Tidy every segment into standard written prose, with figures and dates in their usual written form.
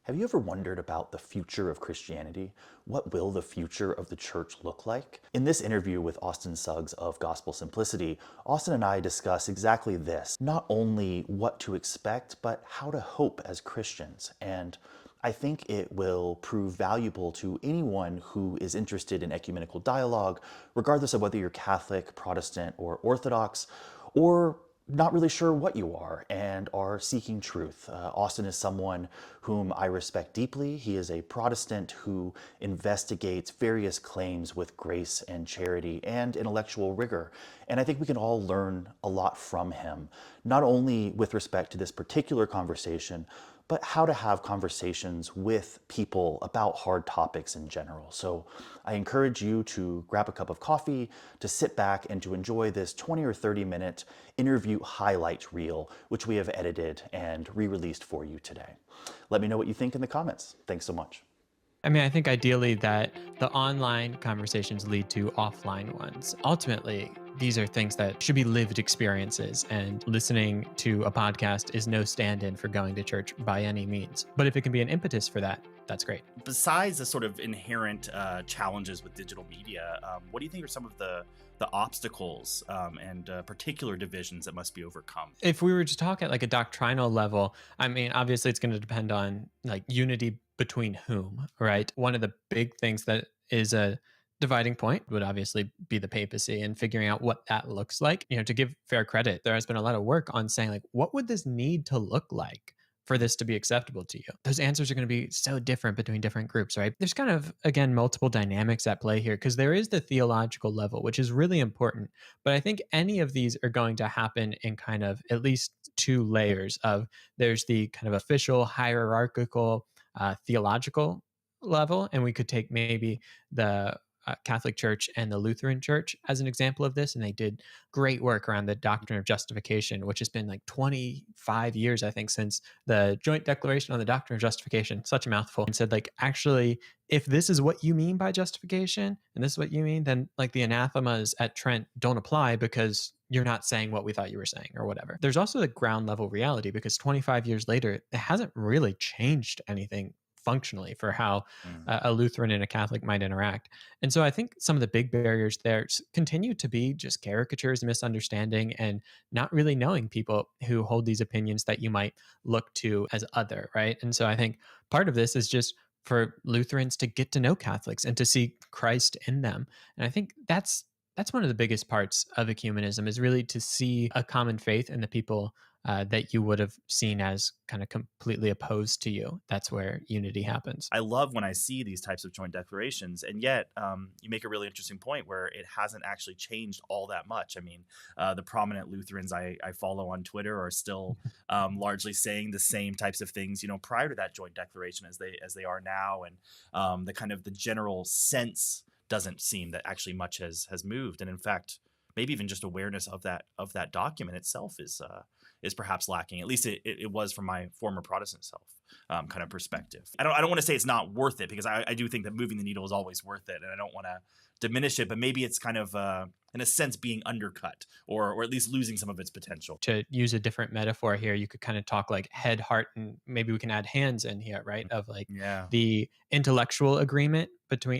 Have you ever wondered about the future of Christianity? What will the future of the church look like? In this interview with Austin Suggs of Gospel Simplicity, Austin and I discuss exactly this. Not only what to expect, but how to hope as Christians. And I think it will prove valuable to anyone who is interested in ecumenical dialogue, regardless of whether you're Catholic, Protestant, or Orthodox, or not really sure what you are and are seeking truth. Austin is someone whom I respect deeply. He is a Protestant who investigates various claims with grace and charity and intellectual rigor. And I think we can all learn a lot from him, not only with respect to this particular conversation, but how to have conversations with people about hard topics in general. So I encourage you to grab a cup of coffee, to sit back and to enjoy this 20 or 30-minute interview highlight reel, which we have edited and re-released for you today. Let me know what you think in the comments. Thanks so much. I mean, I think ideally that the online conversations lead to offline ones. Ultimately, these are things that should be lived experiences, and listening to a podcast is no stand-in for going to church by any means. But if it can be an impetus for that, that's great. Besides the sort of inherent challenges with digital media, what do you think are some of the obstacles and particular divisions that must be overcome? If we were to talk at like a doctrinal level, I mean, obviously it's going to depend on like unity between whom, right? One of the big things that is a dividing point would obviously be the papacy and figuring out what that looks like. You know, to give fair credit, there has been a lot of work on saying like, what would this need to look like for this to be acceptable to you? Those answers are going to be so different between different groups, right? There's kind of, again, multiple dynamics at play here because there is the theological level, which is really important. But I think any of these are going to happen in kind of at least two layers of there's the kind of official hierarchical theological level. And we could take maybe the Catholic Church and the Lutheran Church as an example of this. And they did great work around the doctrine of justification, which has been like 25 years, I think, since the joint declaration on the doctrine of justification, such a mouthful, and said, like, actually, if this is what you mean by justification and this is what you mean, then like the anathemas at Trent don't apply because you're not saying what we thought you were saying or whatever. There's also the ground level reality because 25 years later, it hasn't really changed anything functionally for how a Lutheran and a Catholic might interact. And so I think some of the big barriers there continue to be just caricatures, misunderstanding, and not really knowing people who hold these opinions that you might look to as other, right? And so I think part of this is just for Lutherans to get to know Catholics and to see Christ in them. And I think that's one of the biggest parts of ecumenism is really to see a common faith in the people that you would have seen as kind of completely opposed to you. That's where unity happens. I love when I see these types of joint declarations, and yet you make a really interesting point where it hasn't actually changed all that much. I mean, the prominent Lutherans I follow on Twitter are still largely saying the same types of things, you know, prior to that joint declaration as they are now, and the kind of the general sense doesn't seem that actually much has moved, and in fact, maybe even just awareness of that document itself is perhaps lacking. At least it was from my former Protestant self kind of perspective. I don't want to say it's not worth it because I do think that moving the needle is always worth it, and I don't want to diminish it. But maybe it's kind of in a sense being undercut or at least losing some of its potential. To use a different metaphor here, you could kind of talk like head, heart, and maybe we can add hands in here, right? Of like the intellectual agreement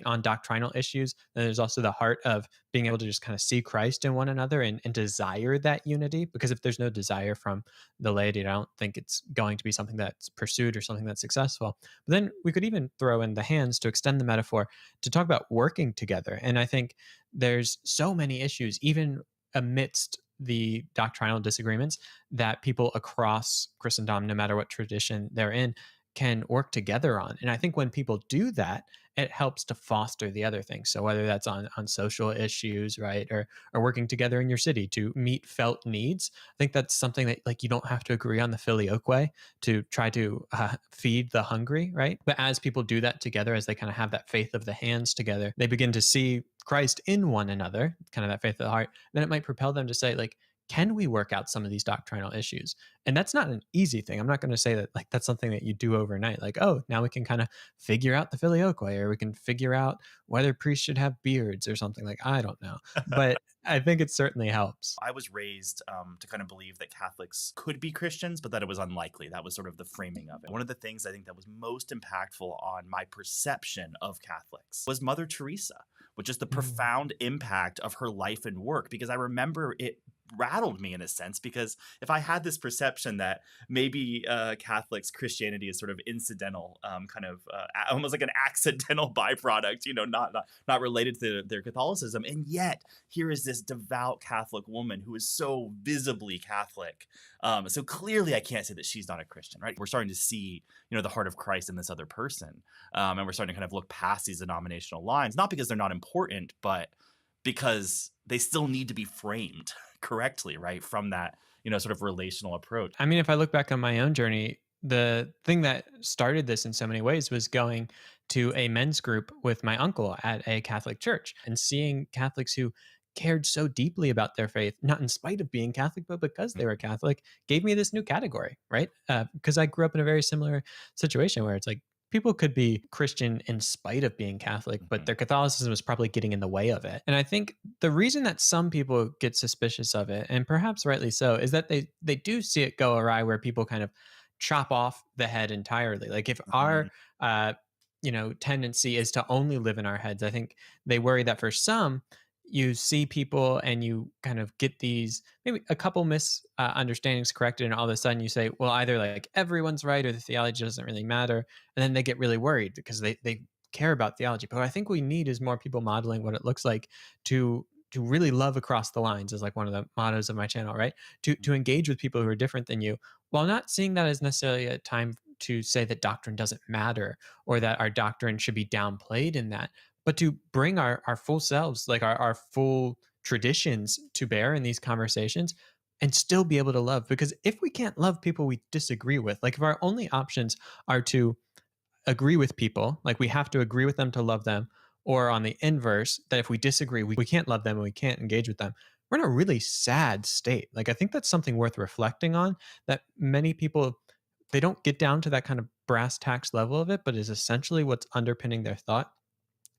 on doctrinal issues. Then there's also the heart of being able to just kind of see Christ in one another and desire that unity. Because if there's no desire from the laity, I don't think it's going to be something that's pursued or something that's successful. But then we could even throw in the hands to extend the metaphor to talk about working together. And I think there's so many issues, even amidst the doctrinal disagreements, that people across Christendom, no matter what tradition they're in, can work together on. And I think when people do that, it helps to foster the other things. So whether that's on social issues, right, or working together in your city to meet felt needs, I think that's something that like you don't have to agree on the filioque to try to feed the hungry, right? But as people do that together, as they kind of have that faith of the hands together, they begin to see Christ in one another, kind of that faith of the heart. Then it might propel them to say like, can we work out some of these doctrinal issues? And that's not an easy thing. I'm not going to say that like that's something that you do overnight. Like, oh, now we can kind of figure out the filioque, or we can figure out whether priests should have beards or something. Like, I don't know. But I think it certainly helps. I was raised to kind of believe that Catholics could be Christians, but that it was unlikely. That was sort of the framing of it. One of the things I think that was most impactful on my perception of Catholics was Mother Teresa, which is the profound impact of her life and work, because I remember it rattled me in a sense, because if I had this perception that maybe Catholics Christianity is sort of incidental, kind of almost like an accidental byproduct, not related to their Catholicism, and yet here is this devout Catholic woman who is so visibly Catholic. So clearly I can't say that she's not a Christian, right? We're starting to see, the heart of Christ in this other person. And we're starting to kind of look past these denominational lines, not because they're not important, but because they still need to be framed correctly, right? From that, sort of relational approach. I mean, if I look back on my own journey, the thing that started this in so many ways was going to a men's group with my uncle at a Catholic church and seeing Catholics who cared so deeply about their faith, not in spite of being Catholic, but because they were Catholic, gave me this new category, right? Because I grew up in a very similar situation where it's like people could be Christian in spite of being Catholic, but their Catholicism was probably getting in the way of it. And I think the reason that some people get suspicious of it, and perhaps rightly so, is that they do see it go awry where people kind of chop off the head entirely. Like if our tendency is to only live in our heads, I think they worry that for some, you see people and you kind of get these maybe a couple misunderstandings corrected, and all of a sudden you say, well, either like everyone's right or the theology doesn't really matter, and then they get really worried because they care about theology. But what I think we need is more people modeling what it looks like to really love across the lines, is like one of the mottos of my channel, right? To engage with people who are different than you, while not seeing that as necessarily a time to say that doctrine doesn't matter or that our doctrine should be downplayed in that, but to bring our full selves, like our full traditions to bear in these conversations and still be able to love. Because if we can't love people we disagree with, like if our only options are to agree with people, like we have to agree with them to love them, or on the inverse, that if we disagree, we can't love them and we can't engage with them, we're in a really sad state. Like I think that's something worth reflecting on, that many people, they don't get down to that kind of brass tacks level of it, but is essentially what's underpinning their thought.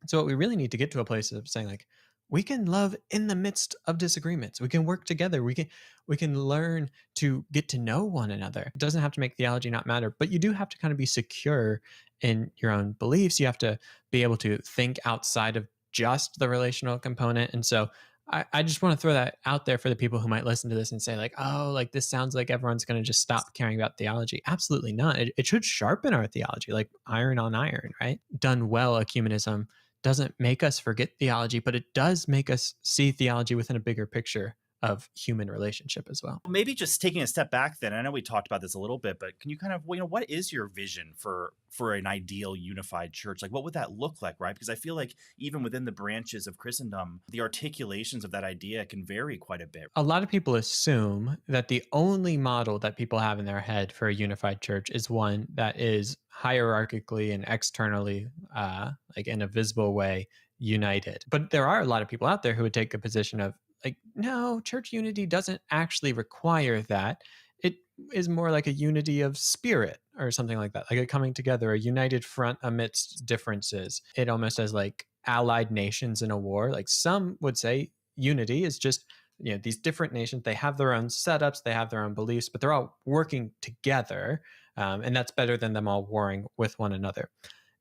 So what we really need to get to a place of saying, like, we can love in the midst of disagreements. We can work together. We can learn to get to know one another. It doesn't have to make theology not matter, but you do have to kind of be secure in your own beliefs. You have to be able to think outside of just the relational component. And so I just want to throw that out there for the people who might listen to this and say, like, oh, like this sounds like everyone's going to just stop caring about theology. Absolutely not. It should sharpen our theology, like iron on iron, right? Done well, ecumenism doesn't make us forget theology, but it does make us see theology within a bigger picture of human relationship as well. Maybe just taking a step back then, I know we talked about this a little bit, but can you kind of, what is your vision for an ideal unified church? Like, what would that look like, right? Because I feel like even within the branches of Christendom, the articulations of that idea can vary quite a bit. A lot of people assume that the only model that people have in their head for a unified church is one that is hierarchically and externally, like in a visible way, united. But there are a lot of people out there who would take a position of, like, no, church unity doesn't actually require that. It is more like a unity of spirit or something like that, like a coming together, a united front amidst differences. It almost as like allied nations in a war. Like some would say unity is just, these different nations, they have their own setups, they have their own beliefs, but they're all working together. And that's better than them all warring with one another.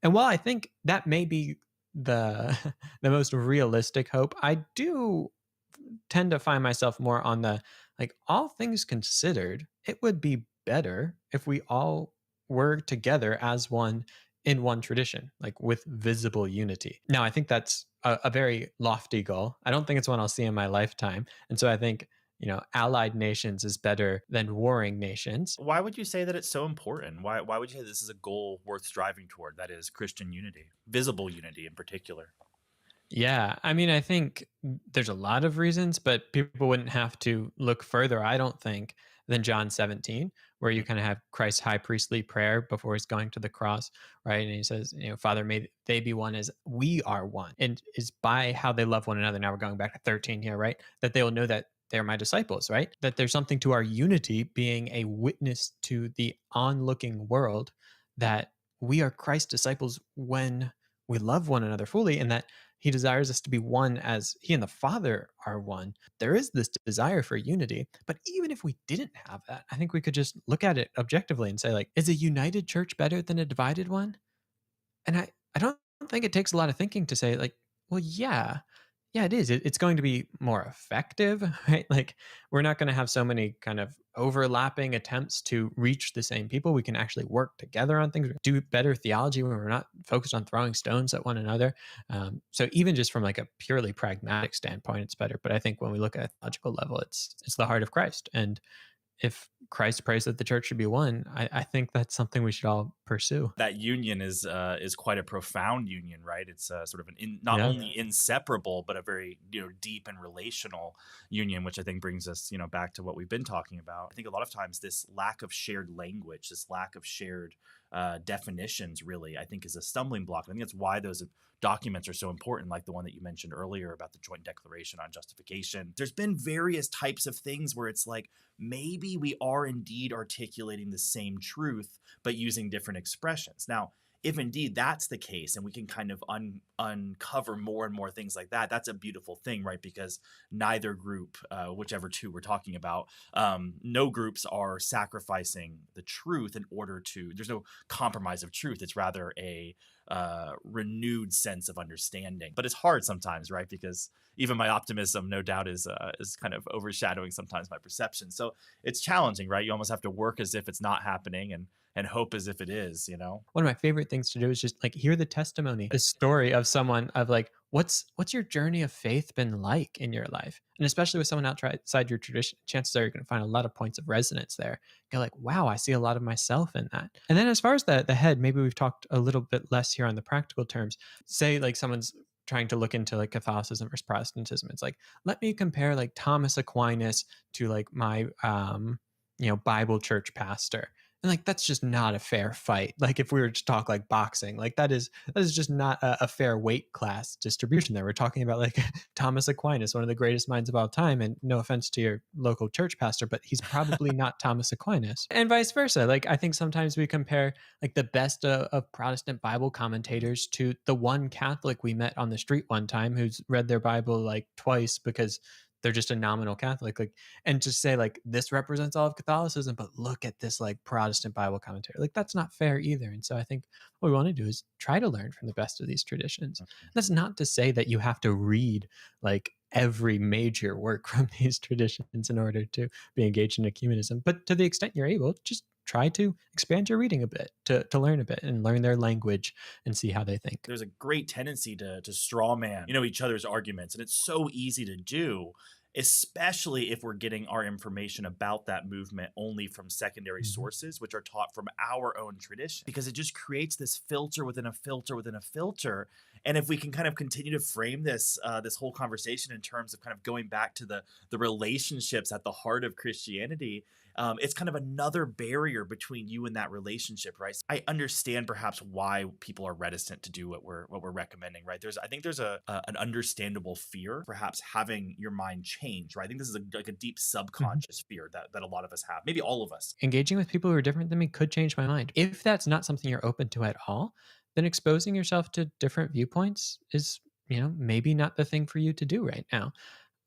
And while I think that may be the the most realistic hope, I do tend to find myself more on the, like, all things considered, it would be better if we all were together as one in one tradition, like with visible unity. Now, I think that's a very lofty goal. I don't think it's one I'll see in my lifetime. And so I think, allied nations is better than warring nations. Why would you say that it's so important? Why would you say this is a goal worth striving toward? That is Christian unity, visible unity in particular. Yeah, I mean, I think there's a lot of reasons, but people wouldn't have to look further, I don't think, than John 17, where you kind of have Christ's high priestly prayer before he's going to the cross, right? And he says, Father, may they be one as we are one. And is by how they love one another. Now we're going back to 13 here, right? That they will know that they're my disciples, right? That there's something to our unity being a witness to the onlooking world that we are Christ's disciples when we love one another fully, and that he desires us to be one as he and the Father are one. There is this desire for unity. But even if we didn't have that, I think we could just look at it objectively and say, like, is a united church better than a divided one? And I don't think it takes a lot of thinking to say, like, well, yeah. Yeah, it is. It's going to be more effective, right? Like, we're not going to have so many kind of overlapping attempts to reach the same people. We can actually work together on things, do better theology when we're not focused on throwing stones at one another. So even just from like a purely pragmatic standpoint, it's better. But I think when we look at a theological level, it's the heart of Christ. And if Christ prays that the church should be one, I think that's something we should all pursue. That union is quite a profound union, right? It's sort of not Yeah. only inseparable, but a very deep and relational union, which I think brings us back to what we've been talking about. I think a lot of times this lack of shared language, this lack of shared definitions, really, I think is a stumbling block. I think that's why those documents are so important, like the one that you mentioned earlier about the Joint Declaration on Justification. There's been various types of things where it's like maybe we are indeed articulating the same truth, but using different expressions. Now, if indeed that's the case and we can kind of uncover more and more things like that, that's a beautiful thing, right? Because neither group, whichever two we're talking about, no groups are sacrificing the truth in order to, there's no compromise of truth. It's rather a renewed sense of understanding. But it's hard sometimes, right? Because even my optimism, no doubt, is kind of overshadowing sometimes my perception. So it's challenging, right? You almost have to work as if it's not happening and hope as if it is, One of my favorite things to do is just like hear the testimony, the story of someone of like, what's your journey of faith been like in your life? And especially with someone outside your tradition, chances are you're going to find a lot of points of resonance there. You're like, wow, I see a lot of myself in that. And then as far as the head, maybe we've talked a little bit less here on the practical terms. Say like someone's trying to look into like Catholicism versus Protestantism. It's like, let me compare like Thomas Aquinas to like my Bible church pastor. And like that's just not a fair fight. Like if we were to talk like boxing, like that is just not a fair weight class distribution there. We're talking about like Thomas Aquinas, one of the greatest minds of all time. And no offense to your local church pastor, but he's probably not Thomas Aquinas. And vice versa. Like I think sometimes we compare like the best of Protestant Bible commentators to the one Catholic we met on the street one time who's read their Bible like twice because they're just a nominal Catholic, like, and just say like this represents all of Catholicism, but look at this like Protestant Bible commentary. Like that's not fair either. And so I think what we want to do is try to learn from the best of these traditions. That's not to say that you have to read like every major work from these traditions in order to be engaged in ecumenism, but to the extent you're able, just try to expand your reading a bit to learn a bit and learn their language and see how they think. There's a great tendency to straw man, each other's arguments, and it's so easy to do, especially if we're getting our information about that movement only from secondary sources, which are taught from our own tradition, because it just creates this filter within a filter within a filter. And if we can kind of continue to frame this this whole conversation in terms of kind of going back to the relationships at the heart of Christianity, it's kind of another barrier between you and that relationship, right? I understand perhaps why people are reticent to do what we're recommending, right? I think there's an understandable fear, perhaps having your mind change, right? I think this is like a deep subconscious fear that a lot of us have, maybe all of us. Engaging with people who are different than me could change my mind. If that's not something you're open to at all, then exposing yourself to different viewpoints is, maybe not the thing for you to do right now.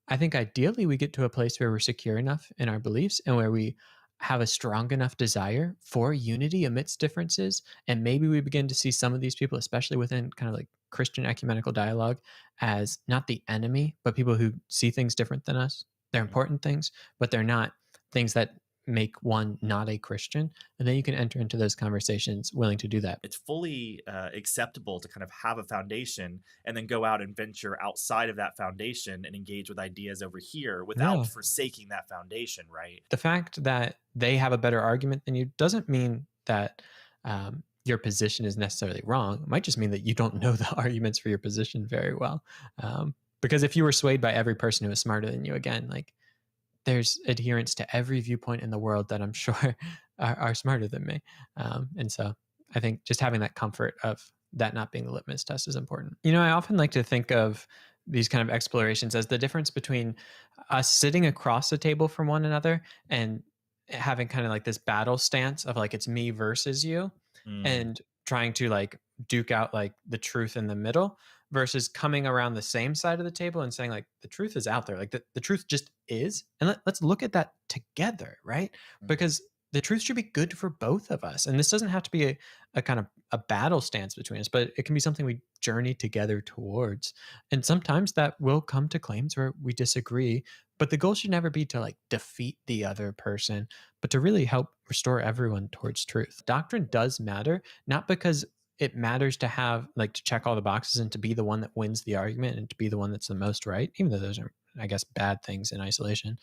I think ideally we get to a place where we're secure enough in our beliefs and where we have a strong enough desire for unity amidst differences. And maybe we begin to see some of these people, especially within kind of like Christian ecumenical dialogue, as not the enemy, but people who see things different than us. They're important things, but they're not things that make one not a Christian. And then you can enter into those conversations willing to do that. It's fully acceptable to kind of have a foundation and then go out and venture outside of that foundation and engage with ideas over here without forsaking that foundation, right? The fact that they have a better argument than you doesn't mean that your position is necessarily wrong. It might just mean that you don't know the arguments for your position very well. Because if you were swayed by every person who is smarter than you, again, like there's adherents to every viewpoint in the world that I'm sure are smarter than me. And so I think just having that comfort of that not being the litmus test is important. I often like to think of these kind of explorations as the difference between us sitting across the table from one another and having kind of like this battle stance of like it's me versus you and trying to like duke out like the truth in the middle versus coming around the same side of the table and saying, like, the truth is out there. Like, the truth just is. And let's look at that together, right? Mhm. Because the truth should be good for both of us. And this doesn't have to be a kind of a battle stance between us, but it can be something we journey together towards. And sometimes that will come to claims where we disagree, but the goal should never be to like defeat the other person, but to really help restore everyone towards truth. Doctrine does matter, not because it matters to have like to check all the boxes and to be the one that wins the argument and to be the one that's the most right, even though those are, I guess, bad things in isolation.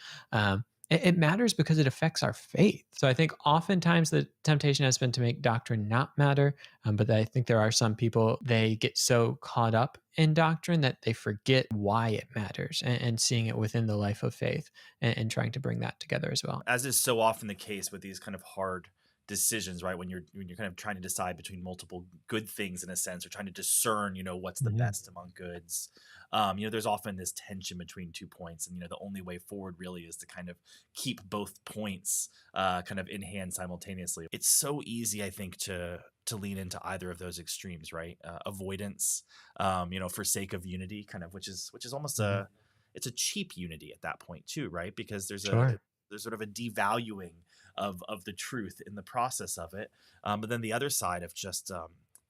It matters because it affects our faith. So I think oftentimes the temptation has been to make doctrine not matter, but I think there are some people, they get so caught up in doctrine that they forget why it matters, and seeing it within the life of faith, and trying to bring that together as well. As is so often the case with these kind of hard decisions, right? When you're kind of trying to decide between multiple good things in a sense, or trying to discern, what's the Mhm. best among goods. There's often this tension between 2 points, and the only way forward really is to kind of keep both points kind of in hand simultaneously. It's so easy, I think, to lean into either of those extremes, right? Avoidance, for sake of unity, kind of, which is almost Mhm. it's a cheap unity at that point too, right? Because Sure. there's sort of a devaluing of the truth in the process of it. But then the other side of just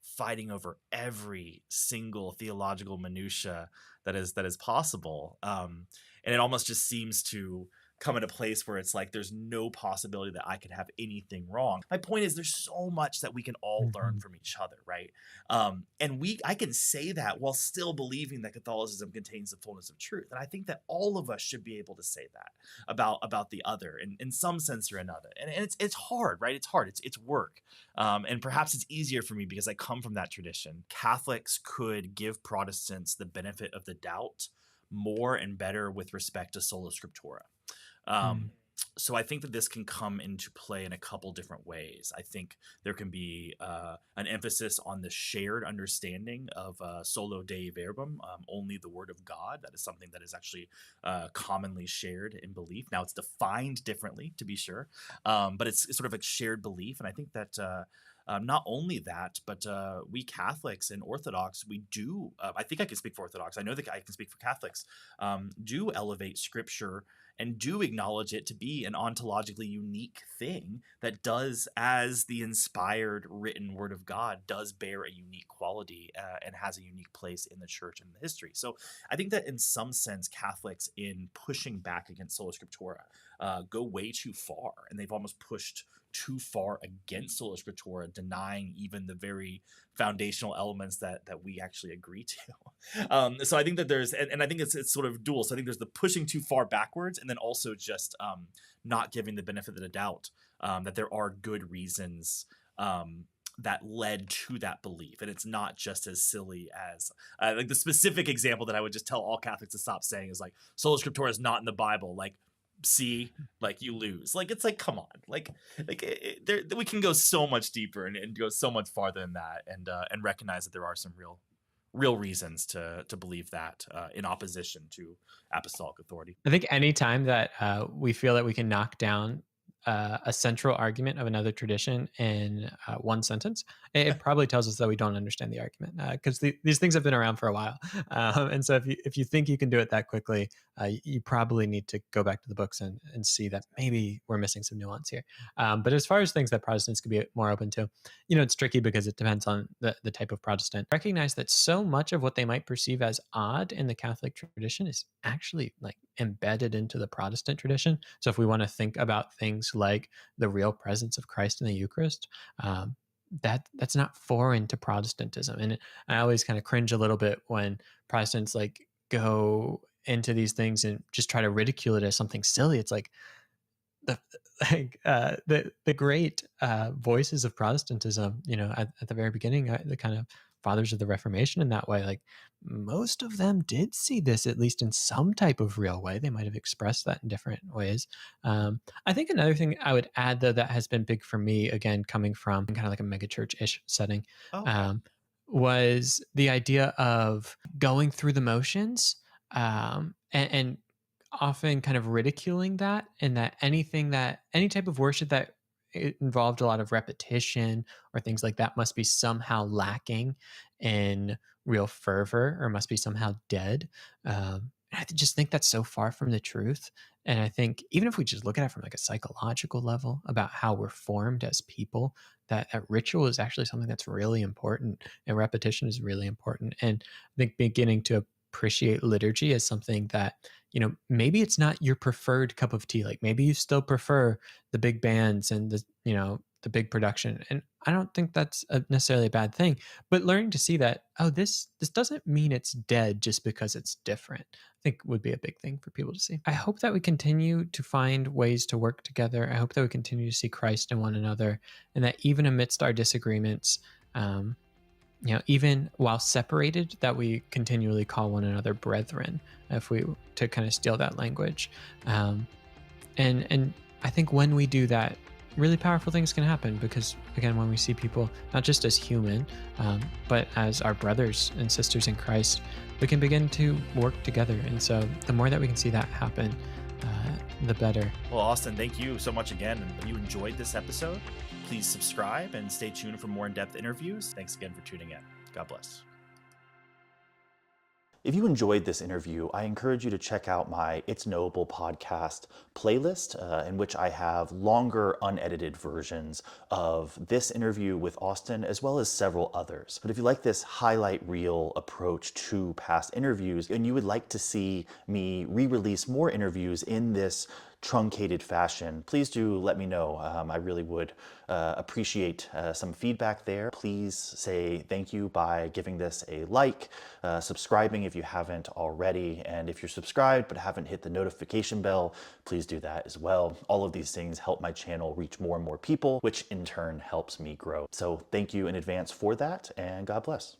fighting over every single theological minutia that is possible, and it almost just seems to come at a place where it's like there's no possibility that I could have anything wrong. My point is there's so much that we can all learn Mhm. from each other, right? And I can say that while still believing that Catholicism contains the fullness of truth. And I think that all of us should be able to say that about the other in some sense or another. And it's hard, right? It's hard. It's work. And perhaps it's easier for me because I come from that tradition. Catholics could give Protestants the benefit of the doubt more and better with respect to sola scriptura. Mm. Um, so I think that this can come into play in a couple different ways. I think there can be an emphasis on the shared understanding of solo Dei verbum, only the word of God. That is something that is actually commonly shared in belief. Now it's defined differently, to be sure, but it's sort of a shared belief. And I think that not only that, but we Catholics and Orthodox, we do, I think I can speak for Orthodox, I know that I can speak for Catholics, do elevate Scripture and do acknowledge it to be an ontologically unique thing that does, as the inspired written word of God, does bear a unique quality and has a unique place in the church and the history. So I think that in some sense, Catholics, in pushing back against sola scriptura, go way too far, and they've almost pushed too far against sola scriptura, denying even the very foundational elements that we actually agree to. So I think that and I think it's sort of dual. So I think there's the pushing too far backwards, and then also just not giving the benefit of the doubt that there are good reasons that led to that belief, and it's not just as silly as like the specific example that I would just tell all Catholics to stop saying is like sola scriptura is not in the Bible. Like, see, like you lose. Like, it's like, come on, we can go so much deeper and go so much farther than that, and recognize that there are some real reasons to believe that in opposition to apostolic authority. I think anytime that we feel that we can knock down a central argument of another tradition in one sentence, it probably tells us that we don't understand the argument, because these things have been around for a while. And so if you think you can do it that quickly, you probably need to go back to the books and see that maybe we're missing some nuance here. But as far as things that Protestants could be more open to, it's tricky because it depends on the type of Protestant. Recognize that so much of what they might perceive as odd in the Catholic tradition is actually like embedded into the Protestant tradition. So if we want to think about things like the real presence of Christ in the Eucharist, that's not foreign to Protestantism. And I always kind of cringe a little bit when Protestants like go into these things and just try to ridicule it as something silly. It's like the the great voices of Protestantism, at the very beginning, the kind of fathers of the Reformation in that way, like most of them did see this at least in some type of real way. They might have expressed that in different ways. I think another thing I would add, though, that has been big for me, again, coming from kind of like a megachurch-ish setting, Oh, okay. um, was the idea of going through the motions, and often kind of ridiculing that, and that any type of worship that it involved a lot of repetition or things like that must be somehow lacking in real fervor or must be somehow dead. And just think that's so far from the truth. And I think even if we just look at it from like a psychological level about how we're formed as people, that ritual is actually something that's really important and repetition is really important. And I think beginning to appreciate liturgy as something that, maybe it's not your preferred cup of tea. Like maybe you still prefer the big bands and the big production. And I don't think that's necessarily a bad thing, but learning to see that, oh, this doesn't mean it's dead just because it's different, I think would be a big thing for people to see. I hope that we continue to find ways to work together. I hope that we continue to see Christ in one another, and that even amidst our disagreements, um, even while separated, that we continually call one another brethren, if we to kind of steal that language. Um, and I think when we do that, really powerful things can happen because again, when we see people not just as human, but as our brothers and sisters in Christ, we can begin to work together. And so the more that we can see that happen, the better. Well, Austin, thank you so much again. And if you enjoyed this episode, please subscribe and stay tuned for more in-depth interviews. Thanks again for tuning in. God bless. If you enjoyed this interview, I encourage you to check out my It's Knowable podcast playlist, in which I have longer, unedited versions of this interview with Austin, as well as several others. But if you like this highlight reel approach to past interviews, and you would like to see me re-release more interviews in this truncated fashion, please do let me know. I really would appreciate some feedback there. Please say thank you by giving this a like, subscribing if you haven't already, and if you're subscribed but haven't hit the notification bell, please do that as well. All of these things help my channel reach more and more people, which in turn helps me grow. So thank you in advance for that, and God bless.